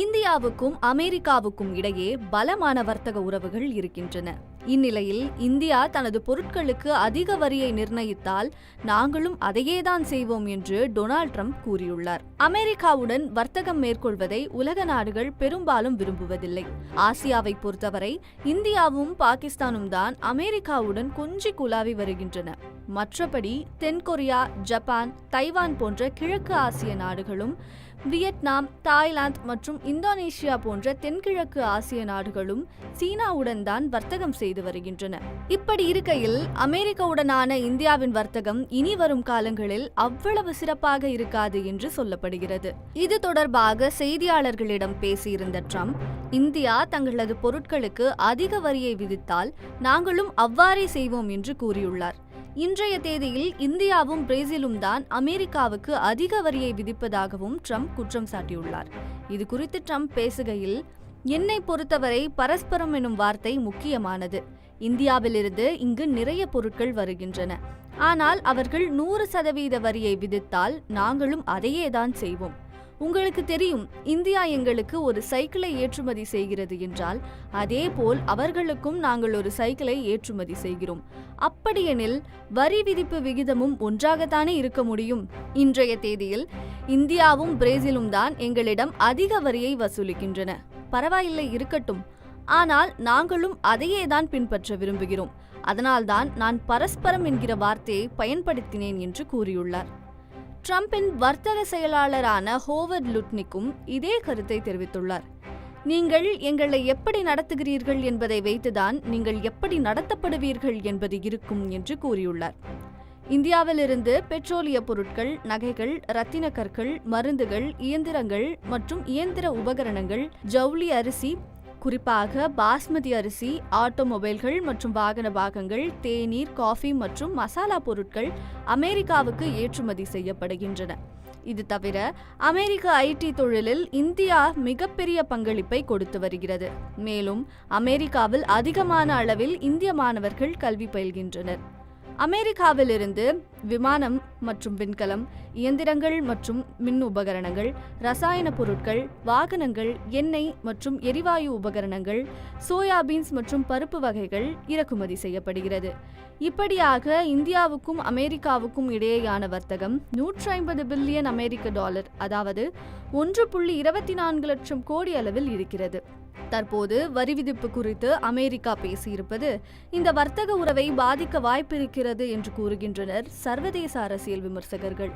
இந்தியாவுக்கும் அமெரிக்காவுக்கும் இடையே பலமான வர்த்தக உறவுகள் இருக்கின்றன. இந்நிலையில் இந்தியா தனது பொருட்களுக்கு அதிக வரியை நிர்ணயித்தால் நாங்களும் அதையேதான் செய்வோம் என்று டொனால்ட் ட்ரம்ப் கூறியுள்ளார். அமெரிக்காவுடன் வர்த்தகம் மேற்கொள்வதை உலக நாடுகள் பெரும்பாலும் விரும்புவதில்லை. ஆசியாவை பொறுத்தவரை இந்தியாவும் பாகிஸ்தானும் தான் அமெரிக்காவுடன் கொஞ்சி குலாவி வருகின்றன. மற்றபடி தென்கொரியா, ஜப்பான், தைவான் போன்ற கிழக்கு ஆசிய நாடுகளும், வியட்நாம், தாய்லாந்து மற்றும் இந்தோனேஷியா போன்ற தென்கிழக்கு ஆசிய நாடுகளும் சீனாவுடன் தான் வர்த்தகம் செய்து வருகின்றன. இப்படி இருக்கையில் அமெரிக்காவுடனான இந்தியாவின் வர்த்தகம் இனி வரும் காலங்களில் அவ்வளவு சிறப்பாக இருக்காது என்று சொல்லப்படுகிறது. இது தொடர்பாக செய்தியாளர்களிடம் பேசியிருந்த ட்ரம்ப், இந்தியா தங்களது பொருட்களுக்கு அதிக வரியை விதித்தால் நாங்களும் அவ்வாறே செய்வோம் என்று கூறியுள்ளார். இன்றைய தேதியில் இந்தியாவும் பிரேசிலும் தான் அமெரிக்காவுக்கு அதிக வரியை விதிப்பதாகவும் ட்ரம்ப் குற்றம் சாட்டியுள்ளார். இது குறித்து ட்ரம்ப் பேசுகையில், என்னை பொறுத்தவரை பரஸ்பரம் எனும் வார்த்தை முக்கியமானது. இந்தியாவிலிருந்து இங்கு நிறைய பொருட்கள் வருகின்றன. ஆனால் அவர்கள் 100% வரியை விதித்தால் நாங்களும் அதையேதான் செய்வோம். உங்களுக்கு தெரியும், இந்தியா எங்களுக்கு ஒரு சைக்கிளை ஏற்றுமதி செய்கிறது என்றால் அதேபோல் அவர்களுக்கும் நாங்கள் ஒரு சைக்கிளை ஏற்றுமதி செய்கிறோம். அப்படியெனில் வரி விதிப்பு விகிதமும் ஒன்றாகத்தானே இருக்க முடியும். இன்றைய தேதியில் இந்தியாவும் பிரேசிலும் தான் எங்களிடம் அதிக வரியை வசூலிக்கின்றன. பரவாயில்லை, இருக்கட்டும். ஆனால் நாங்களும் அதையேதான் பின்பற்ற விரும்புகிறோம். அதனால்தான் நான் பரஸ்பரம் என்கிற வார்த்தையை பயன்படுத்தினேன் என்று கூறியுள்ளார். ட்ரம்பின் வர்த்தக செயலாளரான ஹோவர்ட் லுட்னிக்கும் இதே கருத்தை தெரிவித்துள்ளார். நீங்கள் எங்களை எப்படி நடத்துகிறீர்கள் என்பதை வைத்துதான் நீங்கள் எப்படி நடத்தப்படுவீர்கள் என்பது இருக்கும் என்று கூறியுள்ளார். இந்தியாவிலிருந்து பெட்ரோலிய பொருட்கள், நகைகள், ரத்தின கற்கள், மருந்துகள், இயந்திரங்கள் மற்றும் இயந்திர உபகரணங்கள், ஜவுளி, அரிசி, குறிப்பாக பாஸ்மதி அரிசி, ஆட்டோமொபைல்கள் மற்றும் வாகன பாகங்கள், தேநீர், காஃபி மற்றும் மசாலா பொருட்கள் அமெரிக்காவுக்கு ஏற்றுமதி செய்யப்படுகின்றன. இது தவிர அமெரிக்க ஐடி தொழிலில் இந்தியா மிகப்பெரிய பங்களிப்பை கொடுத்து வருகிறது. மேலும் அமெரிக்காவில் அதிகமான அளவில் இந்திய மாணவர்கள் கல்வி பயில்கின்றனர். அமெரிக்காவிலிருந்து விமானம் மற்றும் விண்கலம், இயந்திரங்கள் மற்றும் மின் உபகரணங்கள், ரசாயன பொருட்கள், வாகனங்கள், எண்ணெய் மற்றும் எரிவாயு உபகரணங்கள், சோயாபீன்ஸ் மற்றும் பருப்பு வகைகள் இறக்குமதி செய்யப்படுகிறது. இப்படியாக இந்தியாவுக்கும் அமெரிக்காவுக்கும் இடையேயான வர்த்தகம் 150 பில்லியன் அமெரிக்க டாலர், அதாவது 1.24 லட்சம் கோடி அளவில் இருக்கிறது. தற்போது வரி விதிப்பு குறித்து அமெரிக்கா பேசியிருப்பது இந்த வர்த்தக உறவை பாதிக்க வாய்ப்பிருக்கிறது என்று கூறுகின்றனர் சர்வதேச அரசியல் விமர்சகர்கள்.